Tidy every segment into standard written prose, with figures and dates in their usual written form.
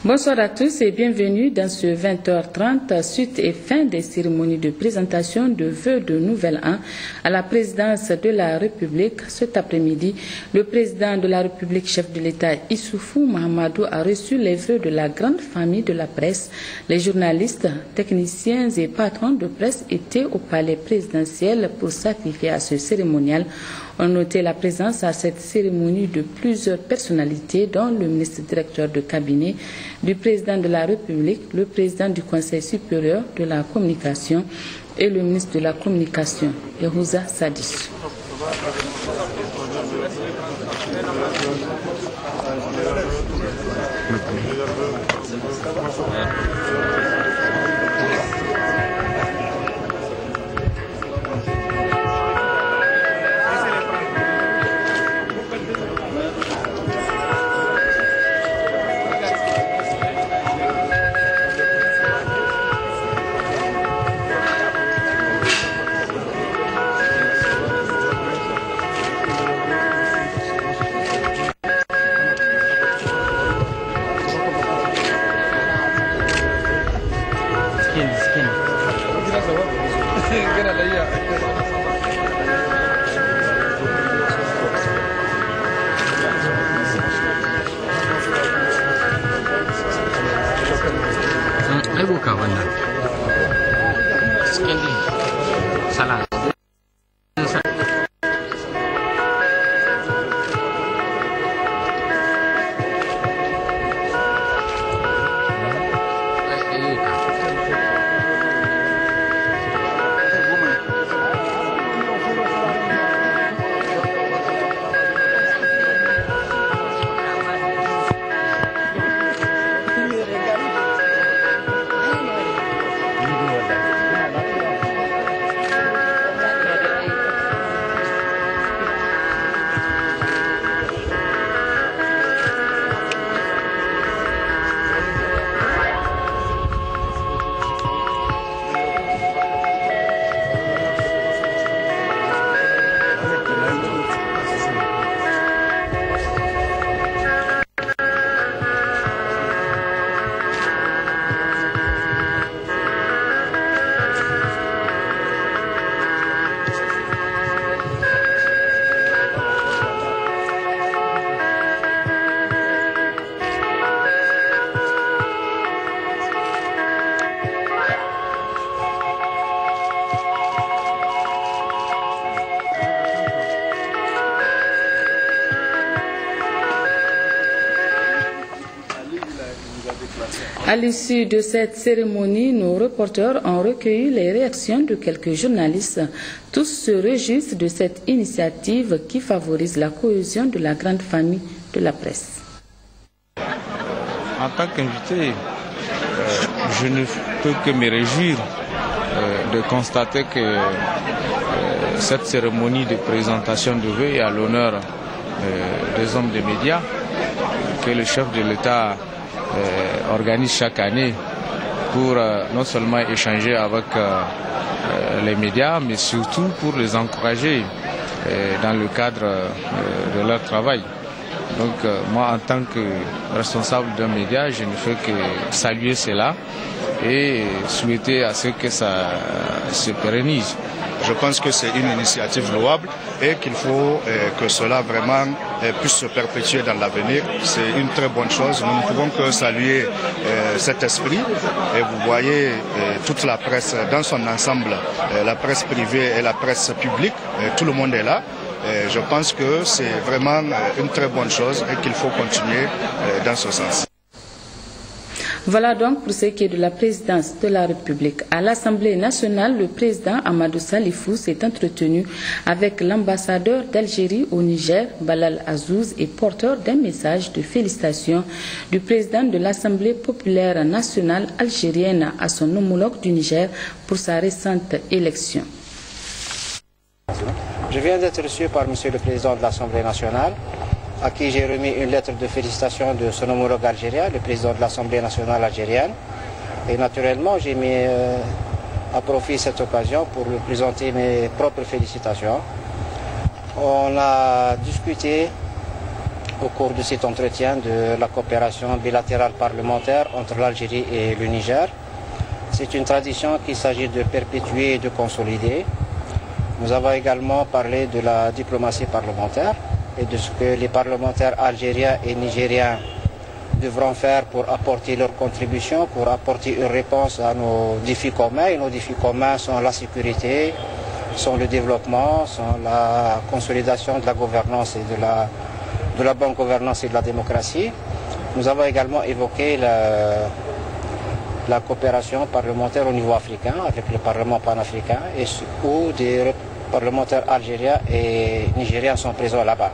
Bonsoir à tous et bienvenue dans ce 20h30, suite et fin des cérémonies de présentation de vœux de Nouvel An à la présidence de la République. Cet après-midi, le président de la République, chef de l'État Issoufou Mahamadou, a reçu les vœux de la grande famille de la presse. Les journalistes, techniciens et patrons de presse étaient au palais présidentiel pour s'activer à ce cérémonial. On notait la présence à cette cérémonie de plusieurs personnalités, dont le ministre directeur de cabinet du président de la République, le président du Conseil supérieur de la communication et le ministre de la communication, Yehouza Sadi. À l'issue de cette cérémonie, nos reporters ont recueilli les réactions de quelques journalistes. Tous se réjouissent de cette initiative qui favorise la cohésion de la grande famille de la presse. En tant qu'invité, je ne peux que me réjouir de constater que cette cérémonie de présentation de vœux est à l'honneur des hommes des médias, que le chef de l'État organise chaque année pour non seulement échanger avec les médias, mais surtout pour les encourager dans le cadre de leur travail. Donc moi, en tant que responsable d'un média, je ne fais que saluer cela et souhaiter à ce que ça se pérennise. Je pense que c'est une initiative louable et qu'il faut que cela vraiment puisse se perpétuer dans l'avenir. C'est une très bonne chose. Nous ne pouvons que saluer cet esprit. Et vous voyez toute la presse dans son ensemble, la presse privée et la presse publique, tout le monde est là. Je pense que c'est vraiment une très bonne chose et qu'il faut continuer dans ce sens. Voilà donc pour ce qui est de la présidence de la République. À l'Assemblée nationale, le président Amadou Salifou s'est entretenu avec l'ambassadeur d'Algérie au Niger, Balal Azouz, et porteur d'un message de félicitations du président de l'Assemblée populaire nationale algérienne à son homologue du Niger pour sa récente élection. Je viens d'être reçu par Monsieur le Président de l'Assemblée nationale, à qui j'ai remis une lettre de félicitations de son homologue algérien, le président de l'Assemblée nationale algérienne. Et naturellement, j'ai mis à profit cette occasion pour lui présenter mes propres félicitations. On a discuté au cours de cet entretien de la coopération bilatérale parlementaire entre l'Algérie et le Niger. C'est une tradition qu'il s'agit de perpétuer et de consolider. Nous avons également parlé de la diplomatie parlementaire et de ce que les parlementaires algériens et nigériens devront faire pour apporter leur contribution, pour apporter une réponse à nos défis communs. Et nos défis communs sont la sécurité, sont le développement, sont la consolidation de la gouvernance et de la bonne gouvernance et de la démocratie. Nous avons également évoqué la coopération parlementaire au niveau africain avec le Parlement panafricain et où des parlementaires algériens et nigériens sont présents là-bas.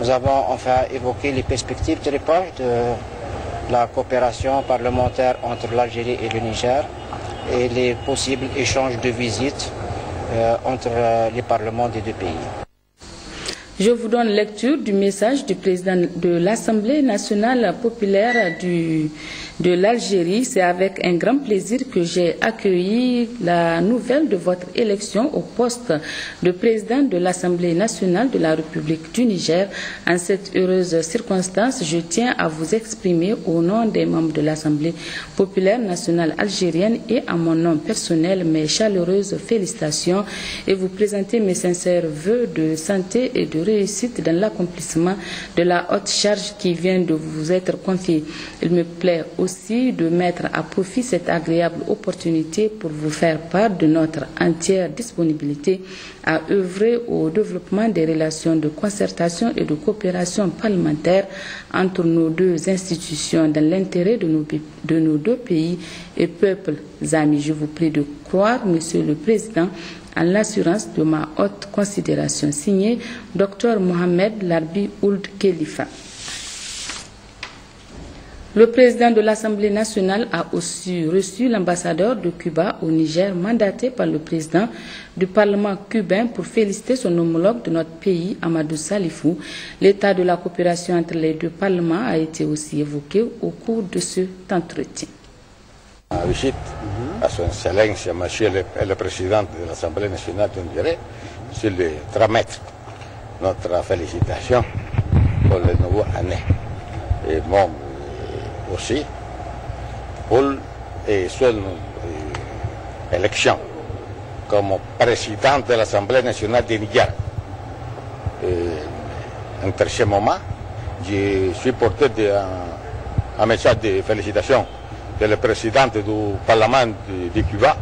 Nous avons enfin évoqué les perspectives très proches de la coopération parlementaire entre l'Algérie et le Niger et les possibles échanges de visites entre les parlements des deux pays. Je vous donne lecture du message du président de l'Assemblée nationale populaire de l'Algérie. C'est avec un grand plaisir que j'ai accueilli la nouvelle de votre élection au poste de président de l'Assemblée nationale de la République du Niger. En cette heureuse circonstance, je tiens à vous exprimer au nom des membres de l'Assemblée populaire nationale algérienne et à mon nom personnel mes chaleureuses félicitations et vous présenter mes sincères vœux de santé et de réussite dans l'accomplissement de la haute charge qui vient de vous être confiée. Il me plaît aussi de mettre à profit cette agréable opportunité pour vous faire part de notre entière disponibilité à œuvrer au développement des relations de concertation et de coopération parlementaire entre nos deux institutions dans l'intérêt de nos deux pays et peuples amis. Je vous prie de croire, Monsieur le Président, en l'assurance de ma haute considération. Signé Dr Mohamed Larbi Ould Khalifa. Le président de l'Assemblée nationale a aussi reçu l'ambassadeur de Cuba au Niger, mandaté par le président du Parlement cubain pour féliciter son homologue de notre pays, Amadou Salifou. L'état de la coopération entre les deux parlements a été aussi évoqué au cours de cet entretien. La visite à son Excellence, Monsieur le Président de l'Assemblée nationale du Niger, sur le transmettre notre félicitation pour la nouvelle année. Et moi aussi, pour son élection comme président de l'Assemblée nationale du Niger. En ce moment, je suis porté un message de félicitations de le président du Parlement de Cuba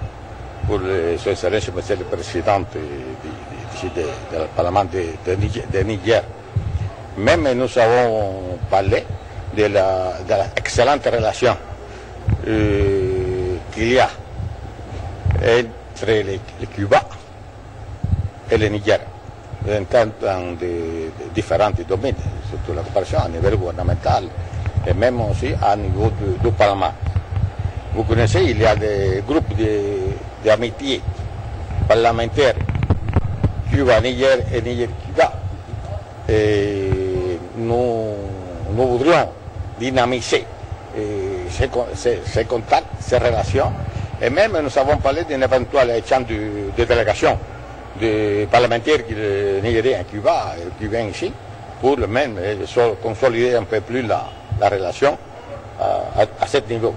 pour son excellence, monsieur le président du Parlement de Niger. Même nous avons parlé de l'excellente relation qu'il y a entre le Cuba et le Niger dans différents domaines, surtout la coopération à niveau gouvernemental et même aussi à niveau du Parlement. Vous connaissez, il y a des groupes d'amitié parlementaires Cuba-Niger et Niger-Cuba. Et nous voudrions dynamiser ces contacts, ces relations. Et même nous avons parlé d'un éventuel échange de délégations de parlementaires nigériens à Cuba et cubains ici, pour même consolider un peu plus la relation à ce niveau.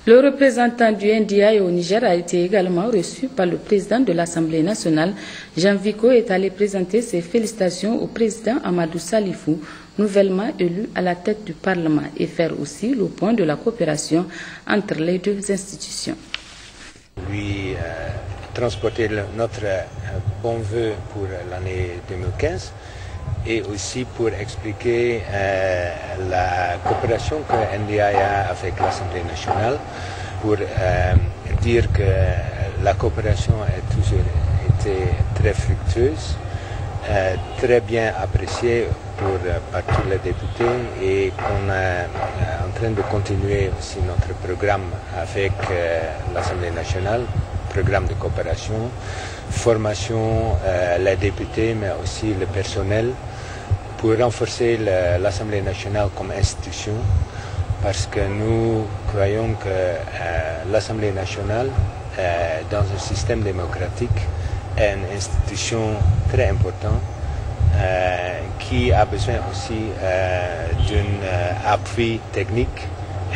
Le représentant du NDI au Niger a été également reçu par le président de l'Assemblée nationale. Jean Vico est allé présenter ses félicitations au président Amadou Salifou, nouvellement élu à la tête du Parlement, et faire aussi le point de la coopération entre les deux institutions. Lui transporter notre bon vœu pour l'année 2015 et aussi pour expliquer la coopération que NDI a avec l'Assemblée nationale, pour dire que la coopération a toujours été très fructueuse, très bien appréciée par tous les députés, et qu'on est en train de continuer aussi notre programme avec l'Assemblée nationale, programme de coopération, formation les députés mais aussi le personnel, pour renforcer l'Assemblée nationale comme institution, parce que nous croyons que l'Assemblée nationale, dans un système démocratique, est une institution très importante qui a besoin aussi d'un appui technique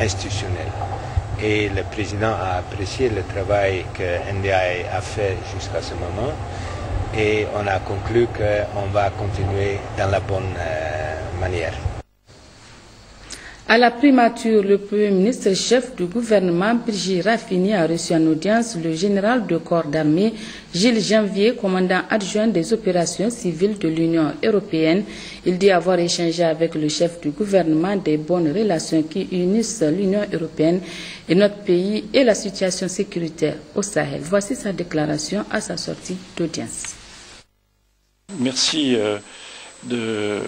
institutionnel. Et le président a apprécié le travail que NDI a fait jusqu'à ce moment et on a conclu qu'on va continuer dans la bonne manière. À la primature, le Premier ministre chef du gouvernement, Birji Rafini, a reçu en audience le général de corps d'armée, Gilles Janvier, commandant adjoint des opérations civiles de l'Union européenne. Il dit avoir échangé avec le chef du gouvernement des bonnes relations qui unissent l'Union européenne et notre pays et la situation sécuritaire au Sahel. Voici sa déclaration à sa sortie d'audience. Merci de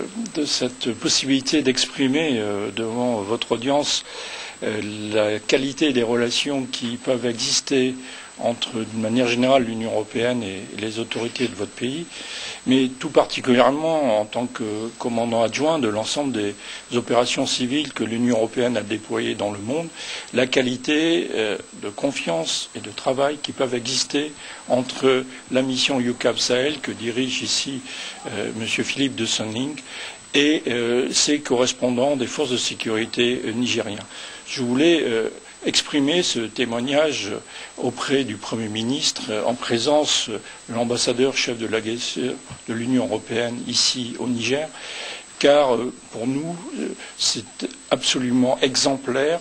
cette possibilité d'exprimer devant votre audience la qualité des relations qui peuvent exister entre, d'une manière générale, l'Union européenne et les autorités de votre pays, mais tout particulièrement en tant que commandant adjoint de l'ensemble des opérations civiles que l'Union européenne a déployées dans le monde, la qualité de confiance et de travail qui peuvent exister entre la mission EUCAP Sahel que dirige ici M. Philippe de Sonning et ses correspondants des forces de sécurité nigériens. Je voulais exprimer ce témoignage auprès du Premier ministre en présence de l'ambassadeur chef de de l'Union européenne ici au Niger, car pour nous c'est absolument exemplaire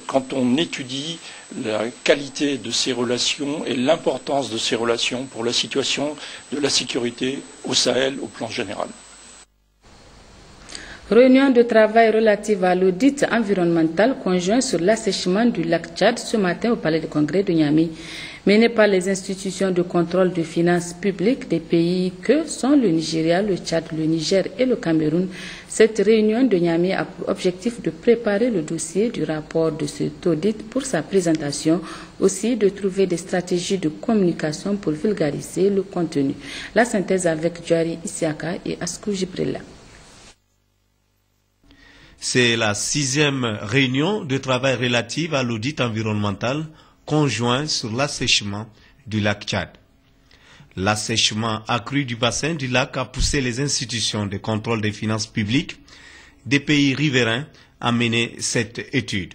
quand on étudie la qualité de ces relations et l'importance de ces relations pour la situation de la sécurité au Sahel au plan général. Réunion de travail relative à l'audit environnemental conjoint sur l'assèchement du lac Tchad ce matin au Palais du Congrès de Niamey, menée par les institutions de contrôle de finances publiques des pays que sont le Nigeria, le Tchad, le Niger et le Cameroun. Cette réunion de Niamey a pour objectif de préparer le dossier du rapport de cet audit pour sa présentation, aussi de trouver des stratégies de communication pour vulgariser le contenu. La synthèse avec Djari Isiaka et Askou Jibrilla. C'est la 6e réunion de travail relative à l'audit environnemental conjoint sur l'assèchement du lac Tchad. L'assèchement accru du bassin du lac a poussé les institutions de contrôle des finances publiques des pays riverains à mener cette étude.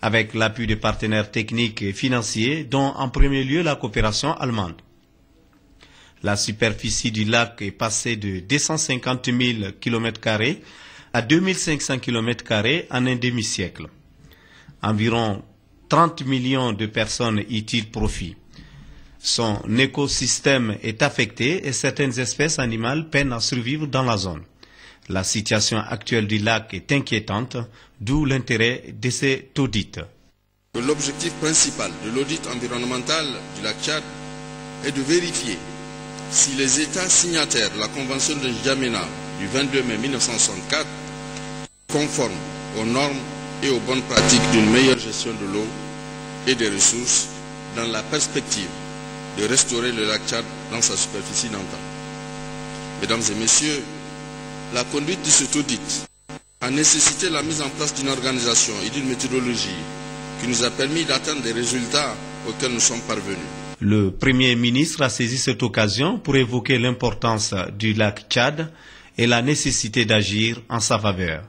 Avec l'appui des partenaires techniques et financiers, dont en premier lieu la coopération allemande. La superficie du lac est passée de 250 000 km² à 2500 km² en un demi-siècle. Environ 30 millions de personnes y tirent profit. Son écosystème est affecté et certaines espèces animales peinent à survivre dans la zone. La situation actuelle du lac est inquiétante, d'où l'intérêt de cet audit. L'objectif principal de l'audit environnemental du lac Tchad est de vérifier si les États signataires de la Convention de N'Djamena du 22 mai 1964 conformes aux normes et aux bonnes pratiques d'une meilleure gestion de l'eau et des ressources dans la perspective de restaurer le lac Tchad dans sa superficie d'antan. Mesdames et messieurs, la conduite de cet audit a nécessité la mise en place d'une organisation et d'une méthodologie qui nous a permis d'atteindre des résultats auxquels nous sommes parvenus. Le Premier ministre a saisi cette occasion pour évoquer l'importance du lac Tchad et la nécessité d'agir en sa faveur.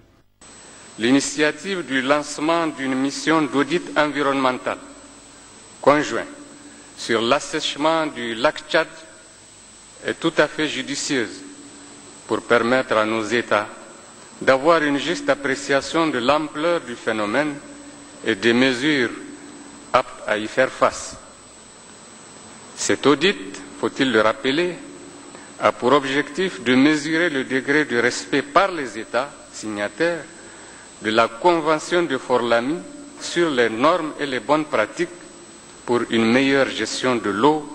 L'initiative du lancement d'une mission d'audit environnemental conjoint sur l'assèchement du lac Tchad est tout à fait judicieuse pour permettre à nos États d'avoir une juste appréciation de l'ampleur du phénomène et des mesures aptes à y faire face. Cet audit, faut-il le rappeler, a pour objectif de mesurer le degré de respect par les États signataires de la Convention de Fort-Lamy sur les normes et les bonnes pratiques pour une meilleure gestion de l'eau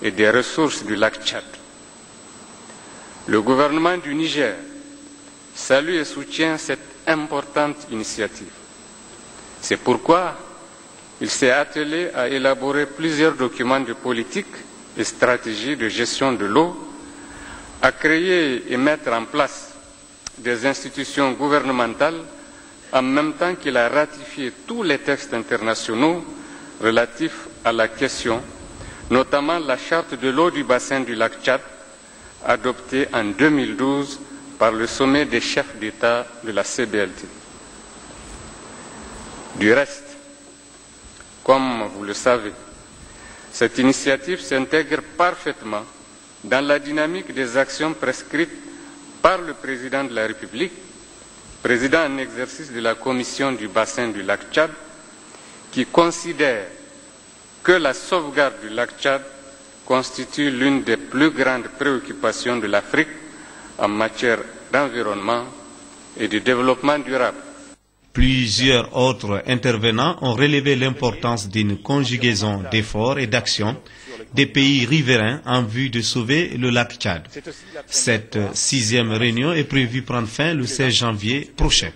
et des ressources du lac Tchad. Le gouvernement du Niger salue et soutient cette importante initiative. C'est pourquoi il s'est attelé à élaborer plusieurs documents de politique et stratégies de gestion de l'eau, à créer et mettre en place des institutions gouvernementales en même temps qu'il a ratifié tous les textes internationaux relatifs à la question, notamment la charte de l'eau du bassin du lac Tchad, adopté en 2012 par le sommet des chefs d'État de la CBLT. Du reste, comme vous le savez, cette initiative s'intègre parfaitement dans la dynamique des actions prescrites par le président de la République, président en exercice de la Commission du bassin du lac Tchad, qui considère que la sauvegarde du lac Tchad constitue l'une des plus grandes préoccupations de l'Afrique en matière d'environnement et de développement durable. Plusieurs autres intervenants ont relevé l'importance d'une conjugaison d'efforts et d'actions des pays riverains en vue de sauver le lac Tchad. Cette 6e réunion est prévue prendre fin le 16 janvier prochain.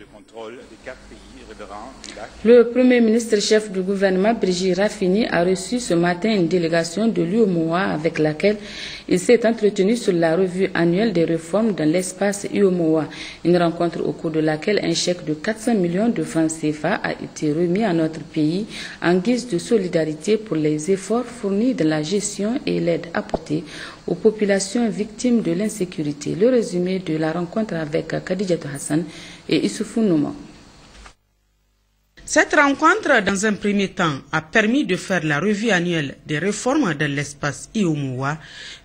Le Premier ministre chef du gouvernement, Brigitte Raffini, a reçu ce matin une délégation de l'UEMOA avec laquelle il s'est entretenu sur la revue annuelle des réformes dans l'espace UEMOA. Une rencontre au cours de laquelle un chèque de 400 millions de francs CFA a été remis à notre pays en guise de solidarité pour les efforts fournis dans la gestion et l'aide apportée aux populations victimes de l'insécurité. Le résumé de la rencontre avec Khadijatou Hassan et Issoufou Nouma. Cette rencontre, dans un premier temps, a permis de faire la revue annuelle des réformes dans l'espace UEMOA.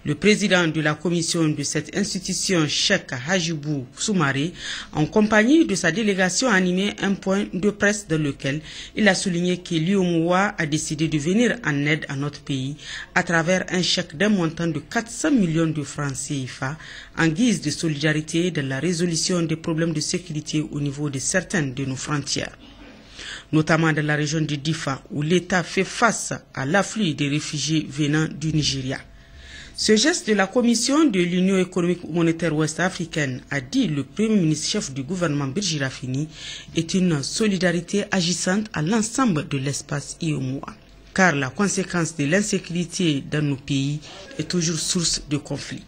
Le président de la commission de cette institution, Cheikh Hadjibou Soumaré, en compagnie de sa délégation, a animé un point de presse dans lequel il a souligné que l'UEMOA a décidé de venir en aide à notre pays à travers un chèque d'un montant de 400 millions de francs CFA en guise de solidarité dans la résolution des problèmes de sécurité au niveau de certaines de nos frontières, notamment dans la région de Difa, où l'État fait face à l'afflux des réfugiés venant du Nigeria. Ce geste de la Commission de l'Union économique monétaire ouest-africaine, a dit le Premier ministre chef du gouvernement Brigitte Raffini, est une solidarité agissante à l'ensemble de l'espace UEMOA, car la conséquence de l'insécurité dans nos pays est toujours source de conflits.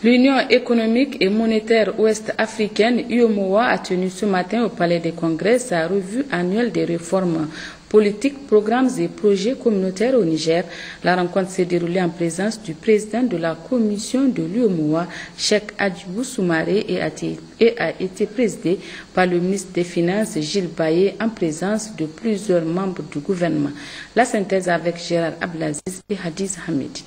L'Union économique et monétaire ouest-africaine, UEMOA, a tenu ce matin au Palais des Congrès sa revue annuelle des réformes politiques, programmes et projets communautaires au Niger. La rencontre s'est déroulée en présence du président de la commission de l'UEMOA, Cheikh Hadjibou Soumaré, et a été présidée par le ministre des Finances, Gilles Baye, en présence de plusieurs membres du gouvernement. La synthèse avec Gérard Ablaziz et Hadiz Hamid.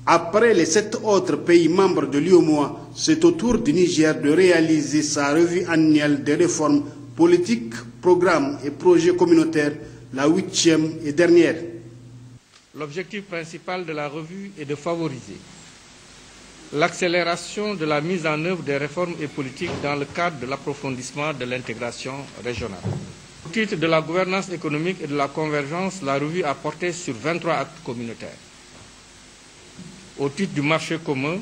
Après les 7 autres pays membres de l'UEMOA, c'est au tour du Niger de réaliser sa revue annuelle des réformes politiques, programmes et projets communautaires, la 8e et dernière. L'objectif principal de la revue est de favoriser l'accélération de la mise en œuvre des réformes et politiques dans le cadre de l'approfondissement de l'intégration régionale. Au titre de la gouvernance économique et de la convergence, la revue a porté sur 23 actes communautaires. Au titre du marché commun,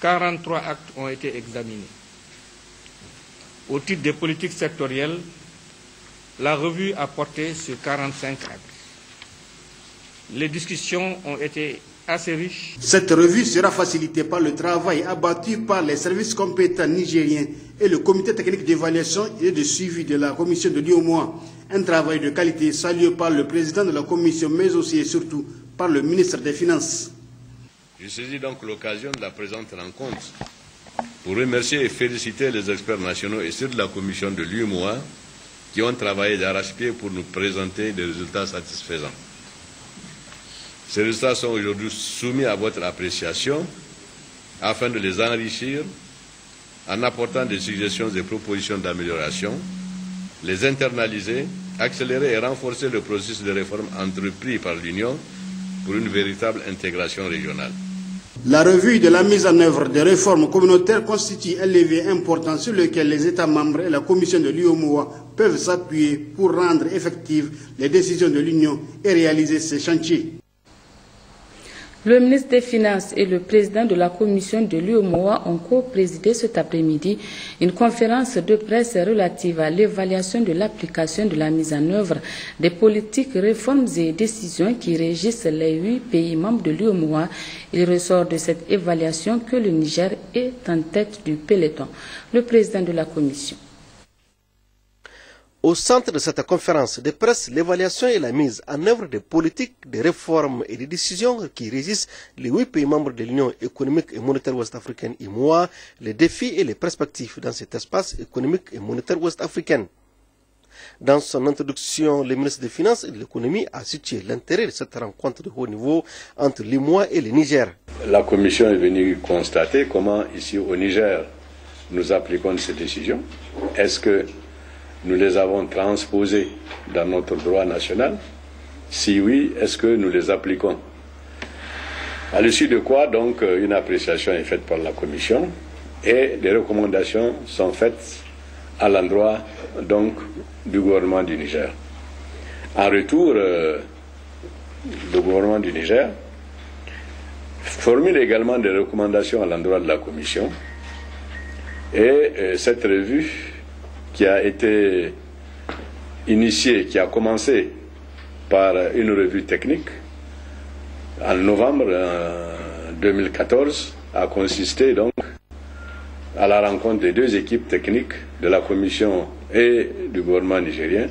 43 actes ont été examinés. Au titre des politiques sectorielles, la revue a porté sur 45 actes. Les discussions ont été assez riches. Cette revue sera facilitée par le travail abattu par les services compétents nigériens et le comité technique d'évaluation et de suivi de la commission de l'UEMOA. Un travail de qualité salué par le président de la commission, mais aussi et surtout par le ministre des Finances. Je saisis donc l'occasion de la présente rencontre pour remercier et féliciter les experts nationaux et ceux de la commission de l'UEMOA qui ont travaillé d'arrache-pied pour nous présenter des résultats satisfaisants. Ces résultats sont aujourd'hui soumis à votre appréciation afin de les enrichir en apportant des suggestions et propositions d'amélioration, les internaliser, accélérer et renforcer le processus de réforme entrepris par l'Union pour une véritable intégration régionale. La revue de la mise en œuvre des réformes communautaires constitue un levier important sur lequel les États membres et la Commission de l'UEMOA peuvent s'appuyer pour rendre effectives les décisions de l'Union et réaliser ces chantiers. Le ministre des Finances et le président de la commission de l'UEMOA ont co-présidé cet après-midi une conférence de presse relative à l'évaluation de l'application de la mise en œuvre des politiques, réformes et décisions qui régissent les 8 pays membres de l'UEMOA. Il ressort de cette évaluation que le Niger est en tête du peloton. Le président de la commission. Au centre de cette conférence de presse, l'évaluation et la mise en œuvre des politiques, des réformes et des décisions qui régissent les 8 pays membres de l'Union économique et monétaire ouest-africaine IMOA, les défis et les perspectives dans cet espace économique et monétaire ouest-africain. Dans son introduction, le ministre des Finances et de l'Économie a situé l'intérêt de cette rencontre de haut niveau entre l'IMOA et le Niger. La Commission est venue constater comment ici au Niger nous appliquons ces décisions. Est-ce que nous les avons transposées dans notre droit national? Si oui, est-ce que nous les appliquons? À l'issue de quoi, donc, une appréciation est faite par la Commission et des recommandations sont faites à l'endroit, donc, du gouvernement du Niger. En retour, le gouvernement du Niger formule également des recommandations à l'endroit de la Commission et cette revue qui a été initiée, qui a commencé par une revue technique en novembre 2014, a consisté donc à la rencontre des 2 équipes techniques de la Commission et du gouvernement nigérien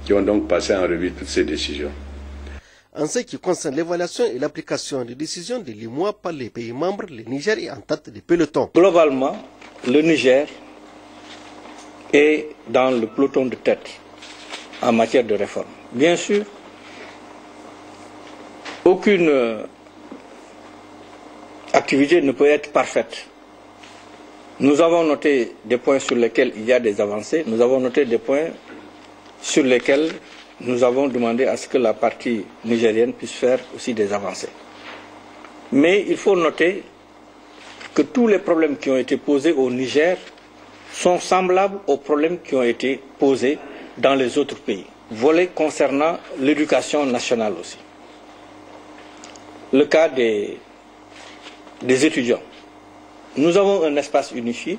qui ont donc passé en revue toutes ces décisions. En ce qui concerne l'évaluation et l'application des décisions de l'IMOA par les pays membres, le Niger est en tête du peloton. Globalement, le Niger est dans le peloton de tête en matière de réforme. Bien sûr, aucune activité ne peut être parfaite. Nous avons noté des points sur lesquels il y a des avancées, nous avons noté des points sur lesquels nous avons demandé à ce que la partie nigérienne puisse faire aussi des avancées. Mais il faut noter que tous les problèmes qui ont été posés au Niger sont semblables aux problèmes qui ont été posés dans les autres pays. Volet concernant l'éducation nationale aussi. Le cas des étudiants. Nous avons un espace unifié.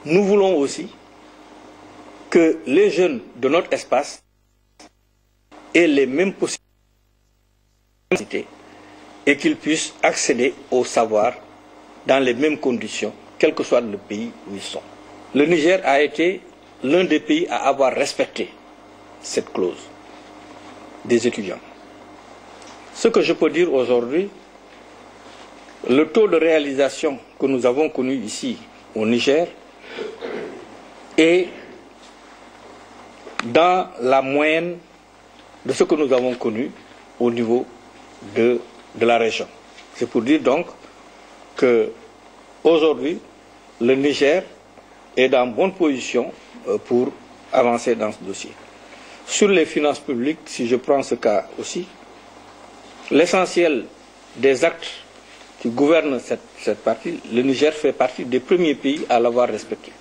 Nous voulons aussi que les jeunes de notre espace aient les mêmes possibilités et qu'ils puissent accéder au savoir dans les mêmes conditions, quel que soit le pays où ils sont. Le Niger a été l'un des pays à avoir respecté cette clause des étudiants. Ce que je peux dire aujourd'hui, le taux de réalisation que nous avons connu ici au Niger est dans la moyenne de ce que nous avons connu au niveau de la région. C'est pour dire donc que aujourd'hui, le Niger est dans bonne position pour avancer dans ce dossier. Sur les finances publiques, si je prends ce cas aussi, l'essentiel des actes qui gouvernent cette partie, le Niger fait partie des premiers pays à l'avoir respecté.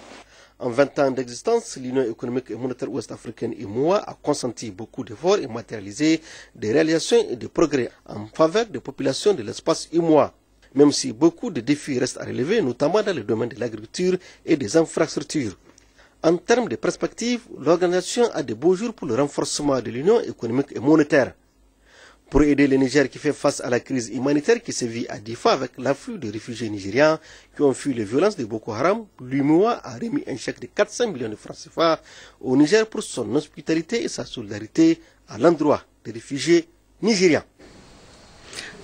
En 20 ans d'existence, l'Union économique et monétaire ouest-africaine IMOA a consenti beaucoup d'efforts et matérialisé des réalisations et des progrès en faveur des populations de l'espace IMOA. Même si beaucoup de défis restent à relever, notamment dans le domaine de l'agriculture et des infrastructures. En termes de perspectives, l'organisation a de beaux jours pour le renforcement de l'Union économique et monétaire. Pour aider le Niger qui fait face à la crise humanitaire qui se vit à Difa avec l'afflux de réfugiés nigérians qui ont fui les violences de Boko Haram, l'UMOA a remis un chèque de 400 millions de francs CFA au Niger pour son hospitalité et sa solidarité à l'endroit des réfugiés nigérians.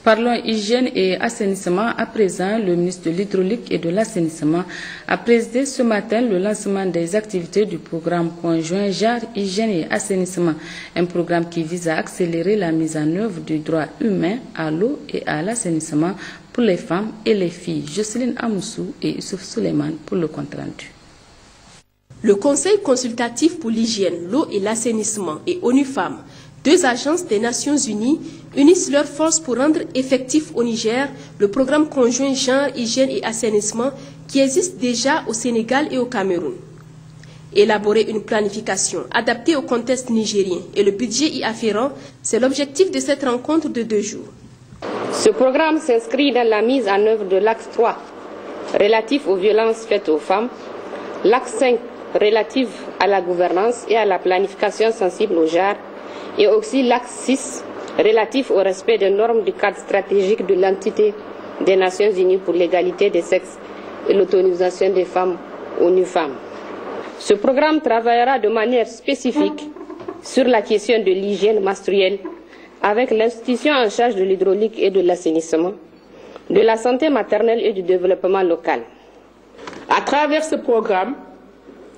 Parlons hygiène et assainissement. À présent, le ministre de l'Hydraulique et de l'Assainissement a présidé ce matin le lancement des activités du programme conjoint JAR, hygiène et assainissement. Un programme qui vise à accélérer la mise en œuvre du droit humain à l'eau et à l'assainissement pour les femmes et les filles. Jocelyne Amoussou et Youssouf Suleiman pour le compte rendu. Le Conseil consultatif pour l'hygiène, l'eau et l'assainissement et ONU Femmes, 2 agences des Nations Unies, unissent leurs forces pour rendre effectif au Niger le programme conjoint genre, hygiène et assainissement qui existe déjà au Sénégal et au Cameroun. Élaborer une planification adaptée au contexte nigérien et le budget y afférent, c'est l'objectif de cette rencontre de 2 jours. Ce programme s'inscrit dans la mise en œuvre de l'axe 3 relatif aux violences faites aux femmes, l'axe 5 relatif à la gouvernance et à la planification sensible au genre, et aussi l'axe 6 relatif au respect des normes du cadre stratégique de l'entité des Nations Unies pour l'égalité des sexes et l'autonomisation des femmes, ONU Femmes. Ce programme travaillera de manière spécifique sur la question de l'hygiène menstruelle avec l'institution en charge de l'hydraulique et de l'assainissement, de la santé maternelle et du développement local. À travers ce programme,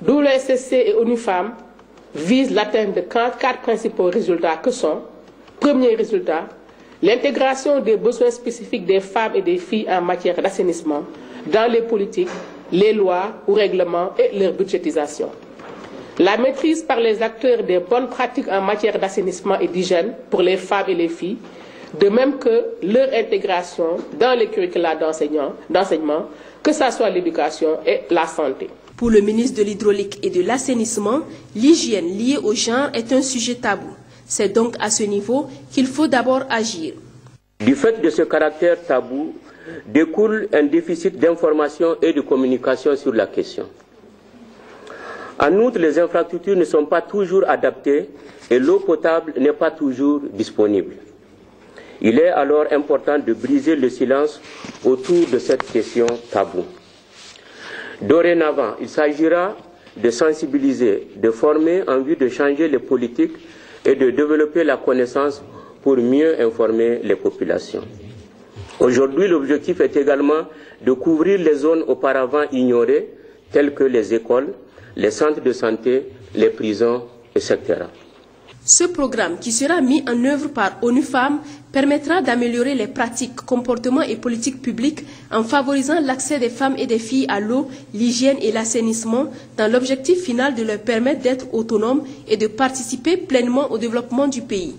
WSSC et ONU Femmes visent l'atteinte de 4 principaux résultats que sont: premier résultat, l'intégration des besoins spécifiques des femmes et des filles en matière d'assainissement dans les politiques, les lois ou règlements et leur budgétisation. La maîtrise par les acteurs des bonnes pratiques en matière d'assainissement et d'hygiène pour les femmes et les filles, de même que leur intégration dans les curricula d'enseignement, que ce soit l'éducation et la santé. Pour le ministre de l'Hydraulique et de l'Assainissement, l'hygiène liée au genre est un sujet tabou. C'est donc à ce niveau qu'il faut d'abord agir. Du fait de ce caractère tabou, découle un déficit d'information et de communication sur la question. En outre, les infrastructures ne sont pas toujours adaptées et l'eau potable n'est pas toujours disponible. Il est alors important de briser le silence autour de cette question taboue. Dorénavant, il s'agira de sensibiliser, de former en vue de changer les politiques et de développer la connaissance pour mieux informer les populations. Aujourd'hui, l'objectif est également de couvrir les zones auparavant ignorées, telles que les écoles, les centres de santé, les prisons, etc. Ce programme, qui sera mis en œuvre par ONU Femmes, permettra d'améliorer les pratiques, comportements et politiques publiques en favorisant l'accès des femmes et des filles à l'eau, l'hygiène et l'assainissement, dans l'objectif final de leur permettre d'être autonomes et de participer pleinement au développement du pays.